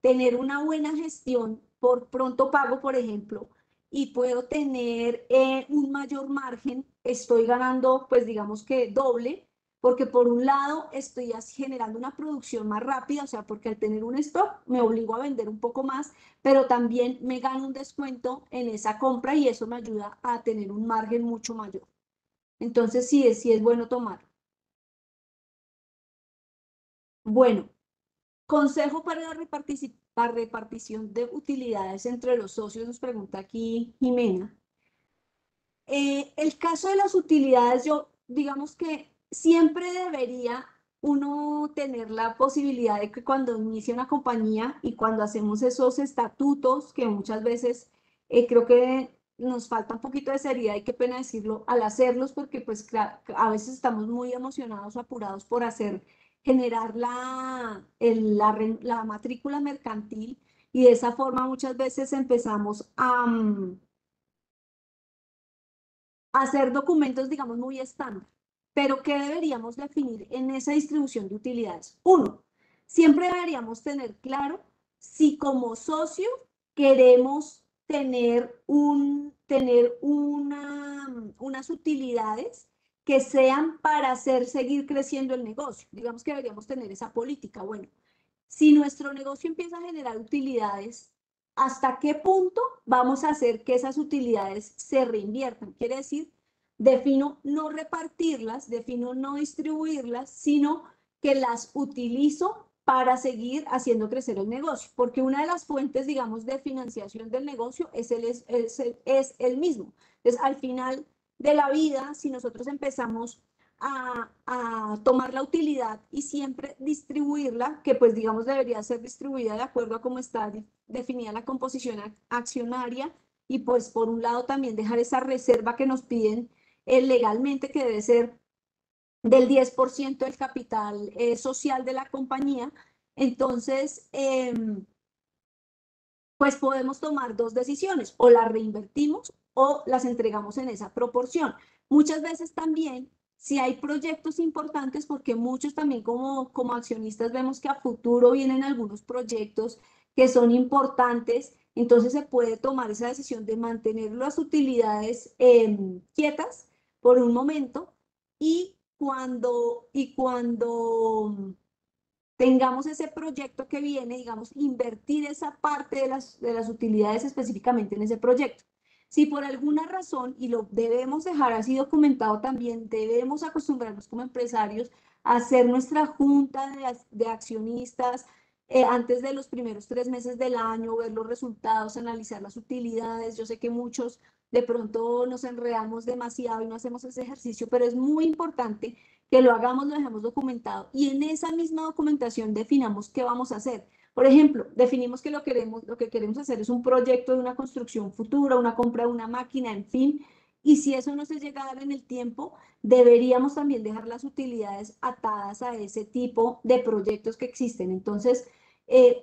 tener una buena gestión por pronto pago, por ejemplo, y puedo tener un mayor margen, estoy ganando, pues digamos que doble, porque por un lado estoy generando una producción más rápida, o sea, porque al tener un stock me obligo a vender un poco más, pero también me gano un descuento en esa compra y eso me ayuda a tener un margen mucho mayor. Entonces sí es bueno tomar. Bueno, consejo para la repartición de utilidades entre los socios, nos pregunta aquí Jimena. El caso de las utilidades, yo digamos que siempre debería uno tener la posibilidad de que cuando inicia una compañía y cuando hacemos esos estatutos, que muchas veces creo que nos falta un poquito de seriedad, y qué pena decirlo, al hacerlos, porque pues a veces estamos muy emocionados o apurados por generar la matrícula mercantil, y de esa forma muchas veces empezamos hacer documentos, digamos, muy estándar. Pero ¿qué deberíamos definir en esa distribución de utilidades? Uno, siempre deberíamos tener claro si como socio queremos tener unas utilidades que sean para seguir creciendo el negocio. Digamos que deberíamos tener esa política. Bueno, si nuestro negocio empieza a generar utilidades, ¿hasta qué punto vamos a hacer que esas utilidades se reinviertan? Quiere decir, defino no repartirlas, defino no distribuirlas, sino que las utilizo para seguir haciendo crecer el negocio, porque una de las fuentes, digamos, de financiación del negocio es el mismo. Entonces, al final de la vida, si nosotros empezamos a tomar la utilidad y siempre distribuirla, que pues digamos debería ser distribuida de acuerdo a cómo está definida la composición accionaria, y pues por un lado también dejar esa reserva que nos piden legalmente, que debe ser del 10% del capital social de la compañía. Entonces, pues podemos tomar dos decisiones: o las reinvertimos o las entregamos en esa proporción. Muchas veces también, si hay proyectos importantes, porque muchos también como accionistas vemos que a futuro vienen algunos proyectos que son importantes, entonces se puede tomar esa decisión de mantener las utilidades quietas por un momento, y cuando tengamos ese proyecto que viene, digamos, invertir esa parte de las utilidades específicamente en ese proyecto. Si por alguna razón, y lo debemos dejar así documentado también, debemos acostumbrarnos como empresarios a hacer nuestra junta de accionistas antes de los primeros 3 meses del año, ver los resultados, analizar las utilidades. Yo sé que muchos de pronto nos enredamos demasiado y no hacemos ese ejercicio, pero es muy importante que lo hagamos, lo dejamos documentado, y en esa misma documentación definamos qué vamos a hacer. Por ejemplo, definimos que lo que queremos hacer es un proyecto de una construcción futura, una compra de una máquina, en fin, y si eso no se llega a dar en el tiempo, deberíamos también dejar las utilidades atadas a ese tipo de proyectos que existen. Entonces,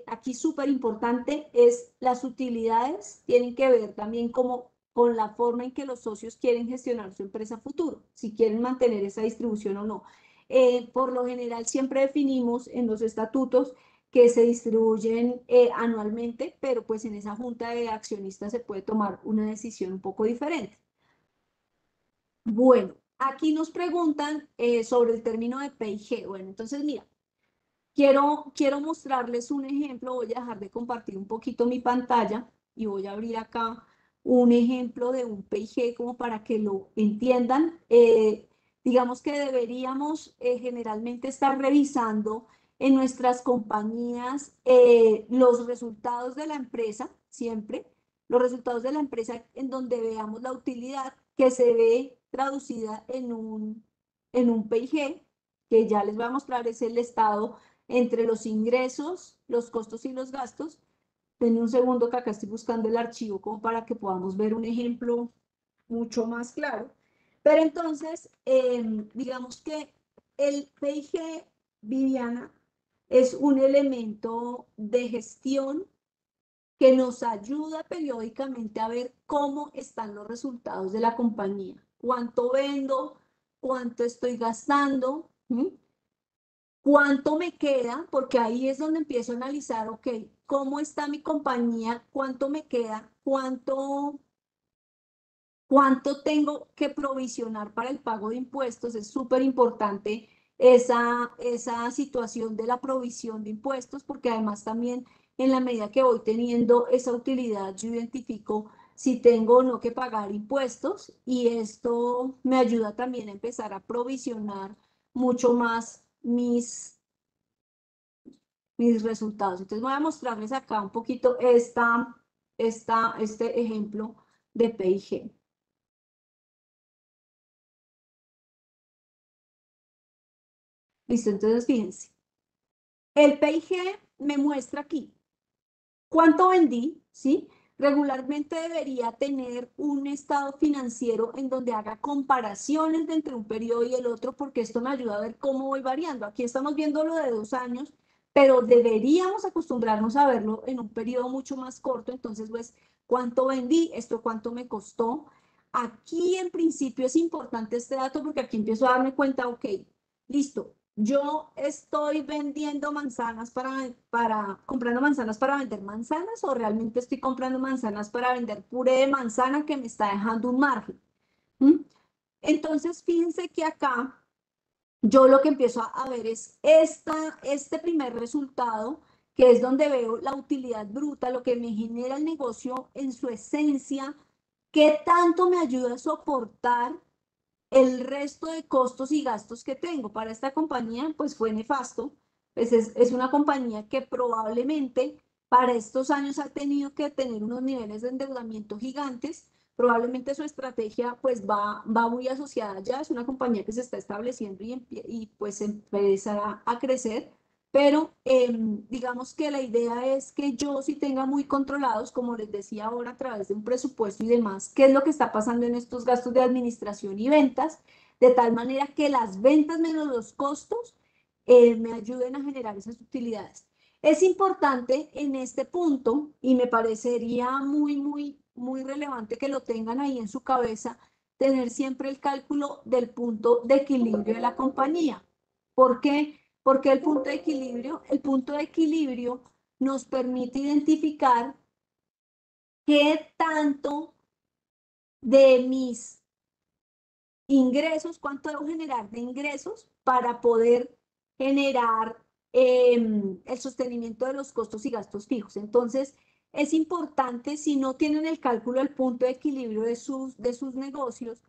aquí súper importante es las utilidades, tienen que ver también como con la forma en que los socios quieren gestionar su empresa futuro, si quieren mantener esa distribución o no. Por lo general siempre definimos en los estatutos que se distribuyen anualmente, pero pues en esa junta de accionistas se puede tomar una decisión un poco diferente. Bueno, aquí nos preguntan sobre el término de P&G. Bueno, entonces mira, quiero mostrarles un ejemplo. Voy a dejar de compartir un poquito mi pantalla y voy a abrir acá un ejemplo de un P&G como para que lo entiendan. Digamos que deberíamos generalmente estar revisando en nuestras compañías los resultados de la empresa, siempre, los resultados de la empresa en donde veamos la utilidad que se ve traducida en un P&G, que ya les voy a mostrar, es el estado entre los ingresos, los costos y los gastos. Denme un segundo que acá estoy buscando el archivo como para que podamos ver un ejemplo mucho más claro. Pero entonces, digamos que el P&G, Viviana, es un elemento de gestión que nos ayuda periódicamente a ver cómo están los resultados de la compañía. Cuánto vendo, cuánto estoy gastando, cuánto me queda, porque ahí es donde empiezo a analizar, ok, cómo está mi compañía, cuánto me queda, cuánto tengo que provisionar para el pago de impuestos. Es súper importante esa situación de la provisión de impuestos, porque además también en la medida que voy teniendo esa utilidad, yo identifico si tengo o no que pagar impuestos, y esto me ayuda también a empezar a provisionar mucho más mis resultados. Entonces voy a mostrarles acá un poquito este ejemplo de P&G. Listo, entonces fíjense. El P&G me muestra aquí cuánto vendí, ¿sí? Regularmente debería tener un estado financiero en donde haga comparaciones de entre un periodo y el otro, porque esto me ayuda a ver cómo voy variando. Aquí estamos viendo lo de 2 años, pero deberíamos acostumbrarnos a verlo en un periodo mucho más corto. Entonces, pues, ¿cuánto vendí? Esto, ¿cuánto me costó? Aquí en principio es importante este dato porque aquí empiezo a darme cuenta, ok, listo, yo estoy vendiendo manzanas comprando manzanas para vender manzanas, o realmente estoy comprando manzanas para vender puré de manzana que me está dejando un margen. Entonces, fíjense que acá yo lo que empiezo a ver es este primer resultado, que es donde veo la utilidad bruta, lo que me genera el negocio en su esencia, qué tanto me ayuda a soportar el resto de costos y gastos que tengo. Para esta compañía, pues fue nefasto. Pues es una compañía que probablemente para estos años ha tenido que tener unos niveles de endeudamiento gigantes. Probablemente su estrategia pues va muy asociada ya. Es una compañía que se está estableciendo y pues empezará a crecer. Pero digamos que la idea es que yo sí tenga muy controlados, como les decía ahora, a través de un presupuesto y demás, qué es lo que está pasando en estos gastos de administración y ventas, de tal manera que las ventas menos los costos me ayuden a generar esas utilidades. Es importante en este punto, y me parecería muy relevante que lo tengan ahí en su cabeza, tener siempre el cálculo del punto de equilibrio de la compañía. ¿Por qué? Porque el punto de equilibrio nos permite identificar qué tanto de mis ingresos, cuánto debo generar de ingresos para poder generar el sostenimiento de los costos y gastos fijos. Entonces, es importante, si no tienen el cálculo del punto de equilibrio de sus negocios,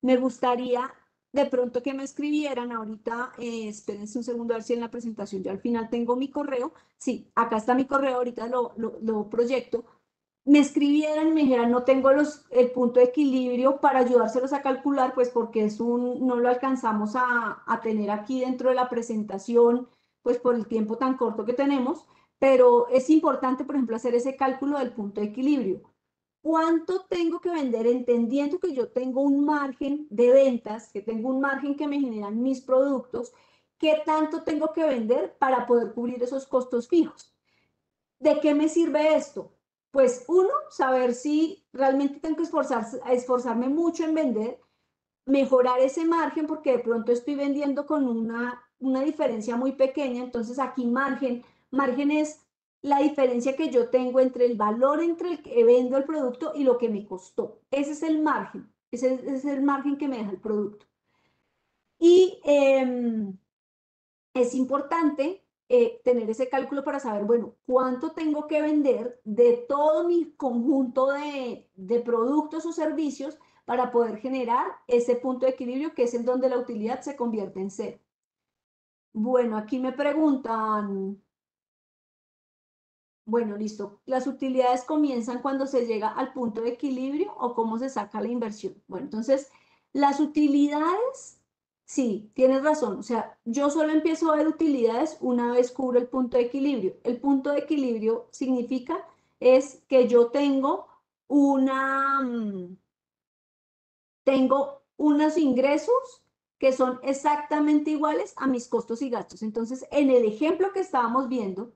me gustaría de pronto que me escribieran ahorita. Espérense un segundo a ver si en la presentación yo al final tengo mi correo. Sí, acá está mi correo, ahorita lo proyecto. Me escribieran y me dijeran, no tengo el punto de equilibrio para ayudárselos a calcular, pues porque no lo alcanzamos a tener aquí dentro de la presentación, pues por el tiempo tan corto que tenemos. Pero es importante, por ejemplo, hacer ese cálculo del punto de equilibrio. ¿Cuánto tengo que vender? Entendiendo que yo tengo un margen de ventas, que tengo un margen que me generan mis productos, ¿qué tanto tengo que vender para poder cubrir esos costos fijos? ¿De qué me sirve esto? Pues uno, saber si realmente tengo que esforzarme mucho en vender, mejorar ese margen, porque de pronto estoy vendiendo con una diferencia muy pequeña. Entonces aquí margen Margen es la diferencia que yo tengo entre el valor entre el que vendo el producto y lo que me costó. Ese es el margen. Ese es el margen que me deja el producto. Y es importante tener ese cálculo para saber, bueno, cuánto tengo que vender de todo mi conjunto de productos o servicios para poder generar ese punto de equilibrio que es en donde la utilidad se convierte en cero. Bueno, aquí me preguntan, bueno, listo, ¿las utilidades comienzan cuando se llega al punto de equilibrio o cómo se saca la inversión? Bueno, entonces, las utilidades, sí, tienes razón, o sea, yo solo empiezo a ver utilidades una vez cubro el punto de equilibrio. El punto de equilibrio significa es que yo tengo tengo unos ingresos que son exactamente iguales a mis costos y gastos. Entonces, en el ejemplo que estábamos viendo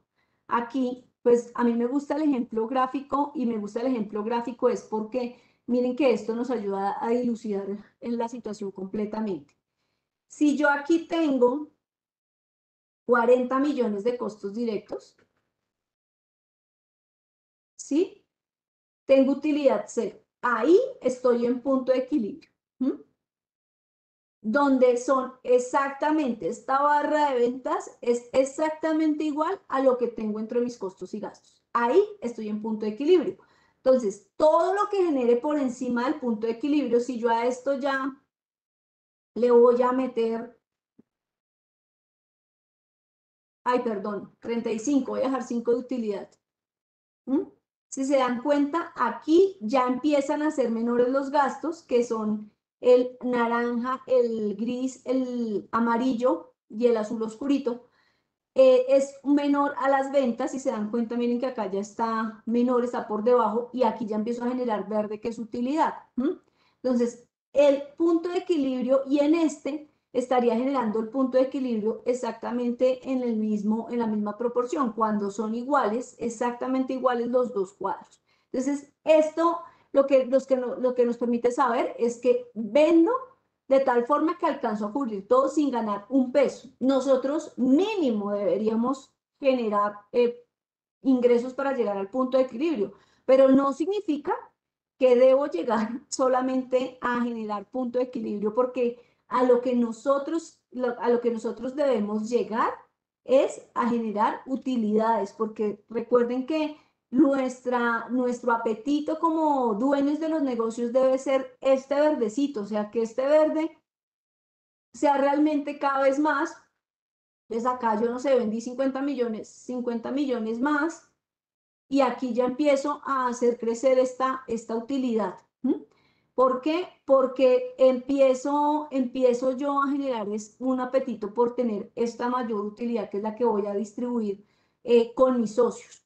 aquí, pues a mí me gusta el ejemplo gráfico y me gusta el ejemplo gráfico es porque miren que esto nos ayuda a dilucidar en la situación completamente. Si yo aquí tengo 40 millones de costos directos, ¿sí? Tengo utilidad cero. Ahí estoy en punto de equilibrio. Donde son exactamente, esta barra de ventas es exactamente igual a lo que tengo entre mis costos y gastos. Ahí estoy en punto de equilibrio. Entonces, todo lo que genere por encima del punto de equilibrio, si yo a esto ya le voy a meter, ay, perdón, 35, voy a dejar 5 de utilidad. Si se dan cuenta, aquí ya empiezan a ser menores los gastos, que son el naranja, el gris, el amarillo y el azul oscurito. Es menor a las ventas, si se dan cuenta, miren que acá ya está menor, está por debajo, y aquí ya empiezo a generar verde, que es utilidad. Entonces, el punto de equilibrio, y en este estaría generando el punto de equilibrio exactamente en la misma proporción, cuando son iguales, exactamente iguales los dos cuadros. Entonces, esto lo que nos permite saber es que vendo de tal forma que alcanzo a cubrir todo sin ganar un peso. Nosotros mínimo deberíamos generar ingresos para llegar al punto de equilibrio, pero no significa que debo llegar solamente a generar punto de equilibrio, porque a lo que nosotros debemos llegar es a generar utilidades, porque recuerden que nuestro apetito como dueños de los negocios debe ser este verdecito, o sea, que este verde sea realmente cada vez más. Entonces acá yo no sé, vendí 50 millones más, y aquí ya empiezo a hacer crecer esta utilidad. ¿Por qué? Porque empiezo yo a generar un apetito por tener esta mayor utilidad, que es la que voy a distribuir con mis socios.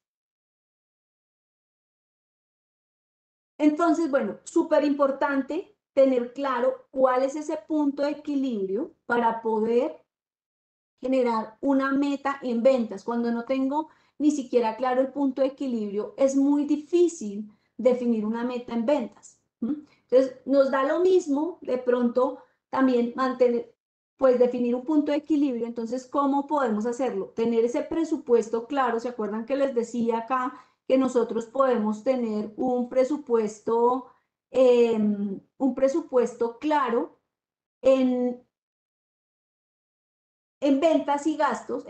Entonces, bueno, súper importante tener claro cuál es ese punto de equilibrio para poder generar una meta en ventas. Cuando no tengo ni siquiera claro el punto de equilibrio, es muy difícil definir una meta en ventas. Entonces, nos da lo mismo de pronto también pues definir un punto de equilibrio. Entonces, ¿cómo podemos hacerlo? Tener ese presupuesto claro. ¿Se acuerdan que les decía acá que nosotros podemos tener un presupuesto claro en ventas y gastos,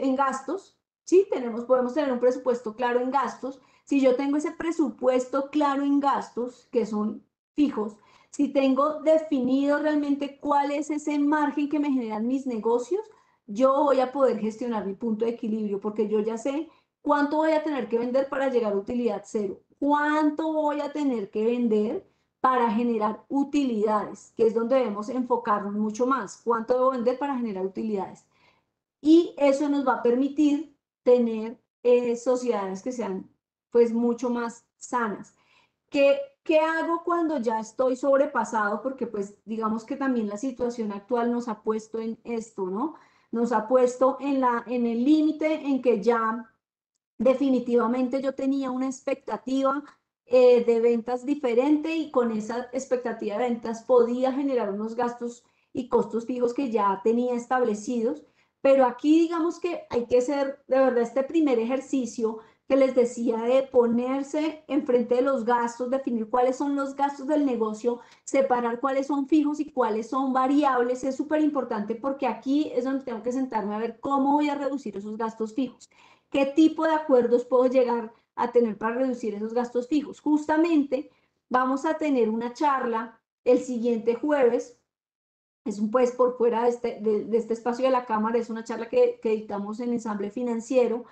¿sí? Podemos tener un presupuesto claro en gastos. Si yo tengo ese presupuesto claro en gastos, que son fijos, si tengo definido realmente cuál es ese margen que me generan mis negocios, yo voy a poder gestionar mi punto de equilibrio, porque yo ya sé cuánto voy a tener que vender para llegar a utilidad cero, cuánto voy a tener que vender para generar utilidades, que es donde debemos enfocarnos mucho más, cuánto debo vender para generar utilidades. Y eso nos va a permitir tener sociedades que sean pues mucho más sanas. ¿Qué hago cuando ya estoy sobrepasado? Porque pues digamos que también la situación actual nos ha puesto en esto, ¿no? Nos ha puesto en el límite en que ya definitivamente yo tenía una expectativa de ventas diferente, y con esa expectativa de ventas podía generar unos gastos y costos fijos que ya tenía establecidos, Pero aquí digamos que hay que hacer de verdad este primer ejercicio que les decía de ponerse enfrente de los gastos, definir cuáles son los gastos del negocio, separar cuáles son fijos y cuáles son variables. Es súper importante porque aquí es donde tengo que sentarme a ver cómo voy a reducir esos gastos fijos. ¿Qué tipo de acuerdos puedo llegar a tener para reducir esos gastos fijos? Justamente vamos a tener una charla el siguiente jueves. Es un pues por fuera de este espacio de la Cámara, es una charla que dictamos en Ensamble Financiero.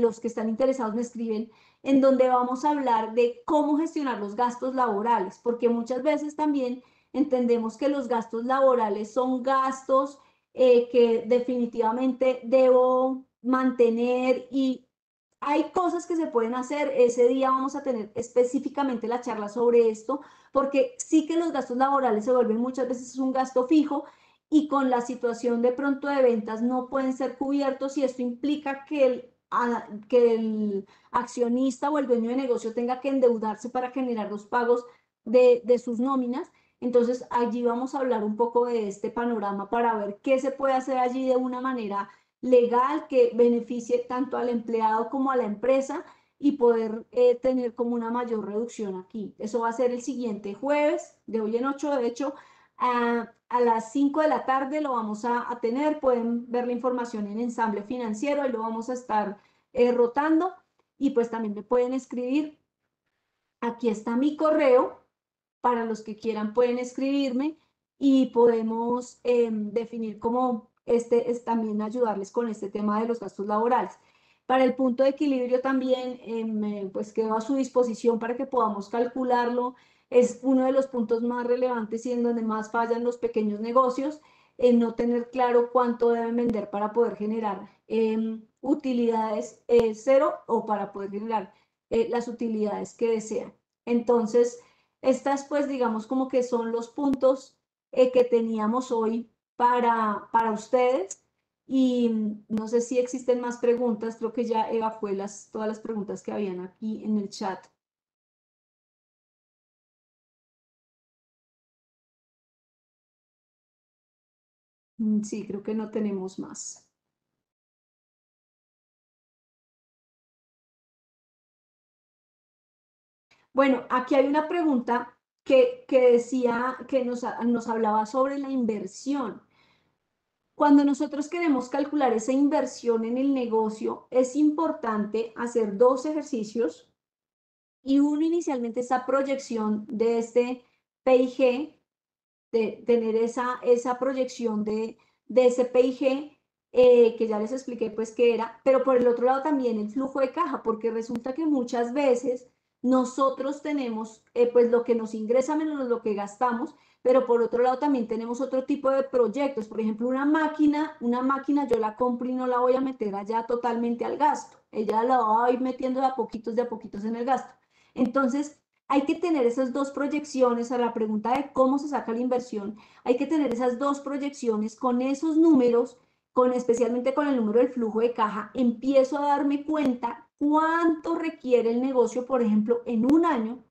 Los que están interesados me escriben, en donde vamos a hablar de cómo gestionar los gastos laborales, porque muchas veces también entendemos que los gastos laborales son gastos que definitivamente debo mantener y hay cosas que se pueden hacer. Ese día vamos a tener específicamente la charla sobre esto, porque sí que los gastos laborales se vuelven muchas veces un gasto fijo y con la situación de pronto de ventas no pueden ser cubiertos y esto implica que el accionista o el dueño de negocio tenga que endeudarse para generar los pagos de sus nóminas. Entonces allí vamos a hablar un poco de este panorama para ver qué se puede hacer allí de una manera legal que beneficie tanto al empleado como a la empresa y poder tener como una mayor reducción aquí. Eso va a ser el siguiente jueves, de hoy en 8, de hecho, a las 5 de la tarde lo vamos a tener. Pueden ver la información en Ensamble Financiero, ahí lo vamos a estar rotando y pues también me pueden escribir. Aquí está mi correo, para los que quieran pueden escribirme y podemos definir cómo es también ayudarles con este tema de los gastos laborales. Para el punto de equilibrio también, pues quedo a su disposición para que podamos calcularlo. Es uno de los puntos más relevantes y en donde más fallan los pequeños negocios, en no tener claro cuánto deben vender para poder generar utilidades cero o para poder generar las utilidades que desean. Entonces, estas, pues, digamos como que son los puntos que teníamos hoy para ustedes. Y no sé si existen más preguntas, creo que ya evacué todas las preguntas que habían aquí en el chat. Sí, creo que no tenemos más. Bueno, aquí hay una pregunta que decía, que nos hablaba sobre la inversión. Cuando nosotros queremos calcular esa inversión en el negocio, es importante hacer dos ejercicios y uno inicialmente esa proyección de este PIG, de tener esa proyección de ese PIG que ya les expliqué pues qué era, pero por el otro lado también el flujo de caja, porque resulta que muchas veces nosotros tenemos pues lo que nos ingresa menos lo que gastamos, pero por otro lado también tenemos otro tipo de proyectos. Por ejemplo, una máquina yo la compro y no la voy a meter allá totalmente al gasto, ella la va a ir metiendo de a poquitos en el gasto. Entonces, hay que tener esas dos proyecciones a la pregunta de cómo se saca la inversión. Hay que tener esas dos proyecciones con esos números, especialmente con el número del flujo de caja. Empiezo a darme cuenta cuánto requiere el negocio, por ejemplo, en un año.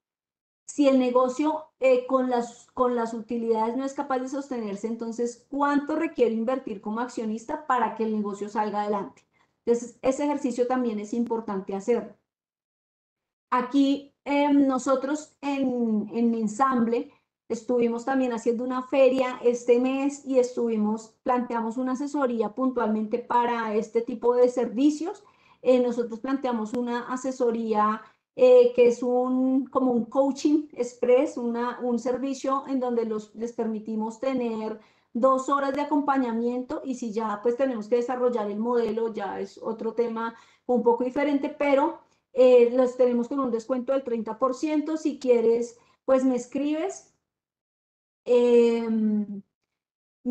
Si el negocio con las utilidades no es capaz de sostenerse, entonces, ¿cuánto requiere invertir como accionista para que el negocio salga adelante? Entonces, ese ejercicio también es importante hacerlo. Aquí nosotros en Ensamble estuvimos también haciendo una feria este mes y planteamos una asesoría puntualmente para este tipo de servicios. Nosotros planteamos una asesoría que es como un coaching express, un servicio en donde les permitimos tener 2 horas de acompañamiento y si ya pues tenemos que desarrollar el modelo, ya es otro tema un poco diferente, pero los tenemos con un descuento del 30%. Si quieres, pues me escribes. Me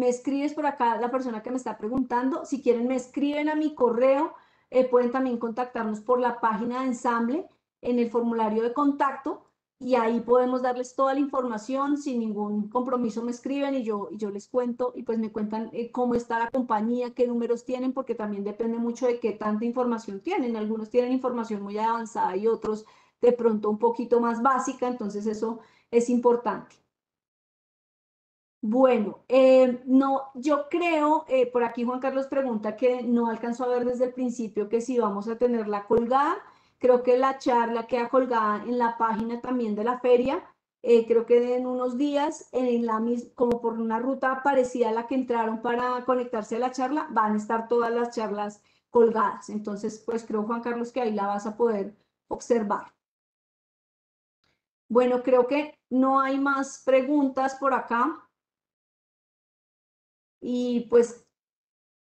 escribes por acá la persona que me está preguntando. Si quieren, me escriben a mi correo. Pueden también contactarnos por la página de Ensamble en el formulario de contacto y ahí podemos darles toda la información sin ningún compromiso. Me escriben y yo les cuento y pues me cuentan cómo está la compañía, qué números tienen, porque también depende mucho de qué tanta información tienen. Algunos tienen información muy avanzada y otros de pronto un poquito más básica, entonces eso es importante. Bueno, no, yo creo, por aquí Juan Carlos pregunta que no alcanzó a ver desde el principio que si vamos a tenerla colgada. Creo que la charla queda colgada en la página también de la feria. Creo que en unos días, como por una ruta parecida a la que entraron para conectarse a la charla, van a estar todas las charlas colgadas. Entonces, pues creo, Juan Carlos, que ahí la vas a poder observar. Bueno, creo que no hay más preguntas por acá. Y pues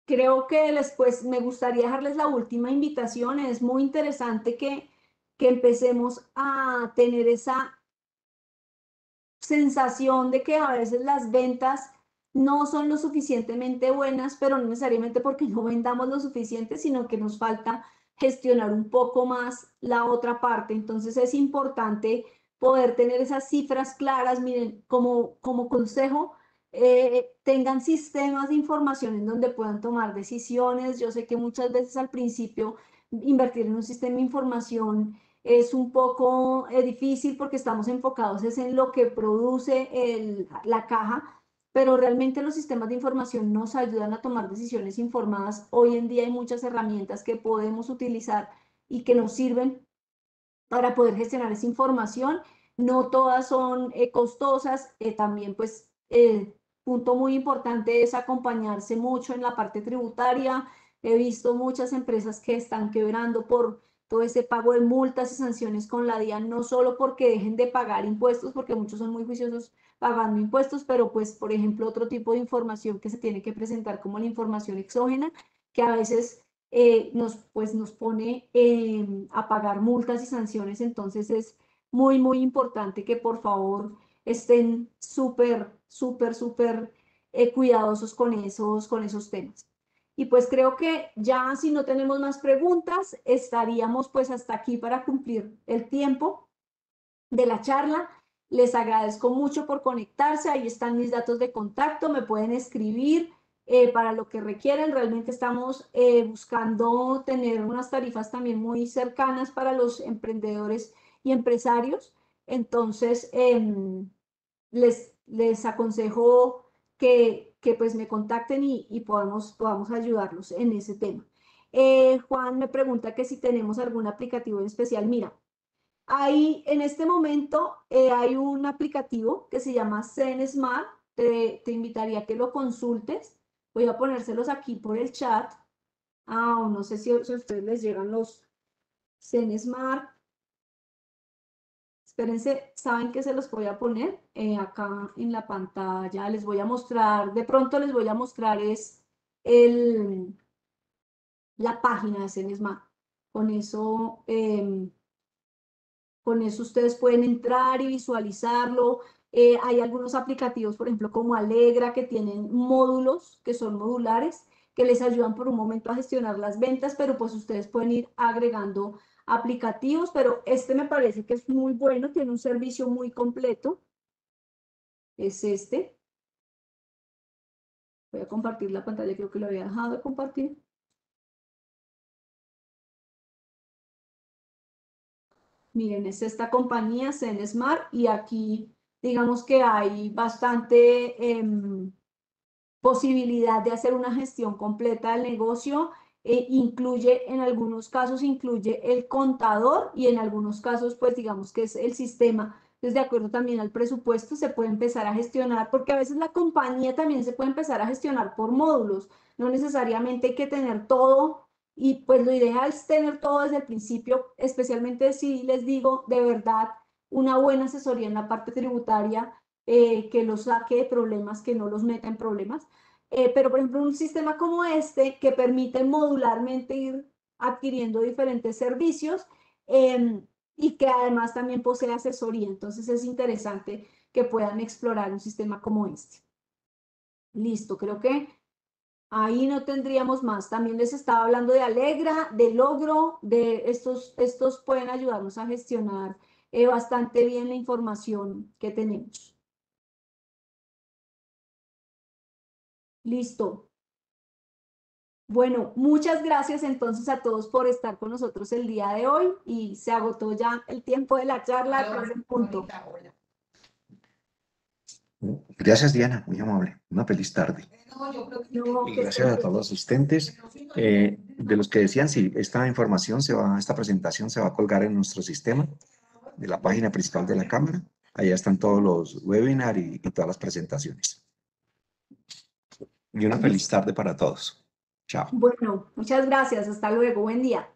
creo que después me gustaría dejarles la última invitación. Es muy interesante que empecemos a tener esa sensación de que a veces las ventas no son lo suficientemente buenas, pero no necesariamente porque no vendamos lo suficiente, sino que nos falta gestionar un poco más la otra parte. Entonces es importante poder tener esas cifras claras. Miren, como consejo, tengan sistemas de información en donde puedan tomar decisiones. Yo sé que muchas veces al principio invertir en un sistema de información es un poco difícil porque estamos enfocados es en lo que produce la caja, pero realmente los sistemas de información nos ayudan a tomar decisiones informadas. Hoy en día hay muchas herramientas que podemos utilizar y que nos sirven para poder gestionar esa información. No todas son costosas. También, pues, punto muy importante es acompañarse mucho en la parte tributaria. He visto muchas empresas que están quebrando por todo ese pago de multas y sanciones con la DIAN, no solo porque dejen de pagar impuestos, porque muchos son muy juiciosos pagando impuestos, pero pues, por ejemplo, otro tipo de información que se tiene que presentar como la información exógena, que a veces nos pone a pagar multas y sanciones. Entonces es muy, muy importante que por favor estén súper cuidadosos con esos temas. Y pues creo que ya, si no tenemos más preguntas, estaríamos pues hasta aquí para cumplir el tiempo de la charla. Les agradezco mucho por conectarse. Ahí están mis datos de contacto. Me pueden escribir para lo que requieran. Realmente estamos buscando tener unas tarifas también muy cercanas para los emprendedores y empresarios. Entonces, les aconsejo que pues me contacten y podamos ayudarlos en ese tema. Juan me pregunta que si tenemos algún aplicativo en especial. Mira, en este momento hay un aplicativo que se llama Zen Smart. Te invitaría a que lo consultes. Voy a ponérselos aquí por el chat. No sé si a ustedes les llegan los Zen Smart. Espérense, saben que se los voy a poner acá en la pantalla. Les voy a mostrar, de pronto les voy a mostrar la página de Zen Smart. Con eso ustedes pueden entrar y visualizarlo. Hay algunos aplicativos, por ejemplo, como Alegra, que tienen módulos que son modulares, que les ayudan por un momento a gestionar las ventas, pero pues ustedes pueden ir agregando aplicativos. Pero este me parece que es muy bueno, tiene un servicio muy completo. Es este. Voy a compartir la pantalla, creo que lo había dejado de compartir. Miren, es esta compañía, Zen Smart, y aquí digamos que hay bastante posibilidad de hacer una gestión completa del negocio. En algunos casos incluye el contador y en algunos casos, pues digamos que es el sistema. Entonces, de acuerdo también al presupuesto, se puede empezar a gestionar, porque a veces la compañía también se puede empezar a gestionar por módulos. No necesariamente hay que tener todo, y pues lo ideal es tener todo desde el principio, especialmente si les digo de verdad una buena asesoría en la parte tributaria, que los saque de problemas, que no los meta en problemas. Pero, por ejemplo, un sistema como este que permite modularmente ir adquiriendo diferentes servicios, y que además también posee asesoría. Entonces es interesante que puedan explorar un sistema como este. Listo, creo que ahí no tendríamos más. También les estaba hablando de Alegra, de Logro, de estos pueden ayudarnos a gestionar bastante bien la información que tenemos. Listo. Bueno, muchas gracias entonces a todos por estar con nosotros el día de hoy, y se agotó ya el tiempo de la charla. Hola, En punto. Mónica, hola. Gracias, Diana, muy amable. Una feliz tarde. No, Y que gracias a estén todos los asistentes. De los que decían, si esta información esta presentación se va a colgar en nuestro sistema de la página principal de la Cámara. Allá están todos los webinars y todas las presentaciones. Y una bien. feliz tarde para todos. Chao. Bueno, muchas gracias. Hasta luego. Buen día.